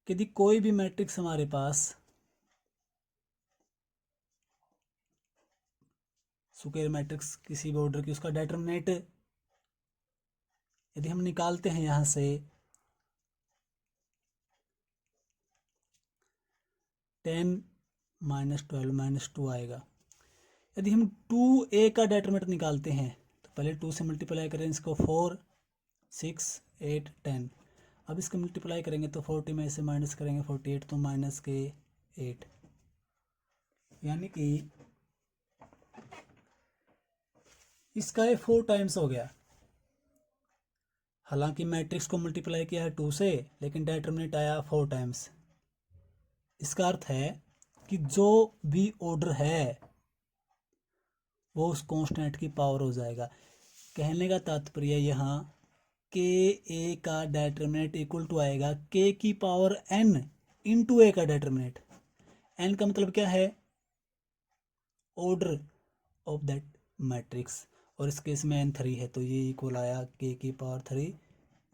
कि यदि कोई भी मैट्रिक्स हमारे पास स्क्वायर मैट्रिक्स किसी भी ऑर्डर की, उसका डेटर्मिनेंट यदि हम निकालते हैं यहां से 10 माइनस 12 माइनस 2 आएगा। यदि हम 2a का डेटर्मिनेंट निकालते हैं तो पहले 2 से मल्टीप्लाई करें इसको, 4 6 8 10, अब इसको मल्टीप्लाई करेंगे तो 40 में से माइनस करेंगे 48, तो माइनस के 8, यानी कि इसका ये 4 टाइम्स हो गया। हालांकि मैट्रिक्स को मल्टीप्लाई किया है 2 से, लेकिन डेटर्मिनेंट आया 4 टाइम्स। इसका अर्थ है कि जो भी ऑर्डर है वो उस कांस्टेंट की पावर हो जाएगा। कहने का तात्पर्य यहाँ के ए का डेटर्मिनेंट इक्वल टू आएगा के की पावर n इंटू ए का डेटर्मिनेंट। n का मतलब क्या है, ऑर्डर ऑफ दैट मैट्रिक्स, और इस केस में n 3 है, तो ये इक्वल आया के की पावर 3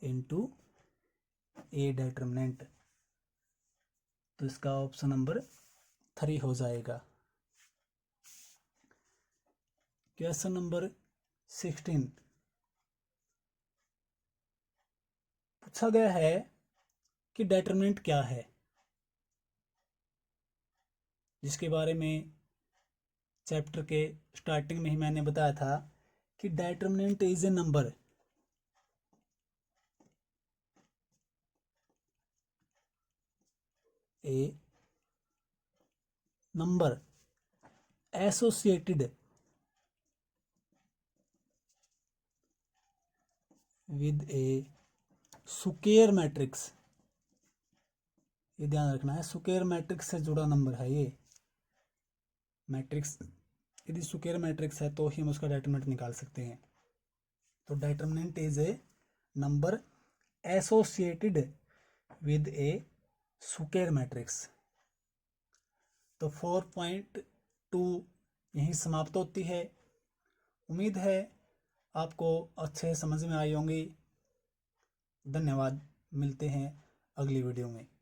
इंटू ए डेटर्मिनेंट, तो इसका ऑप्शन नंबर 3 हो जाएगा। क्वेश्चन नंबर 16 पूछा गया है कि डेटर्मिनेंट क्या है, जिसके बारे में चैप्टर के स्टार्टिंग में ही मैंने बताया था कि determinant is a number associated with A square matrix. ये ध्यान रखना है, स्क्वायर मैट्रिक्स से जुड़ा नंबर है ये मैट्रिक्स। यदि स्क्वायर मैट्रिक्स है तो ही हम उसका डेटर्मिनेंट निकाल सकते हैं। तो determinant is a number associated with A square matrix. तो 4.2 यहीं समाप्त होती है। उम्मीद है आपको अच्छे समझ में आई होंगी। धन्यवाद, मिलते हैं अगली वीडियो में।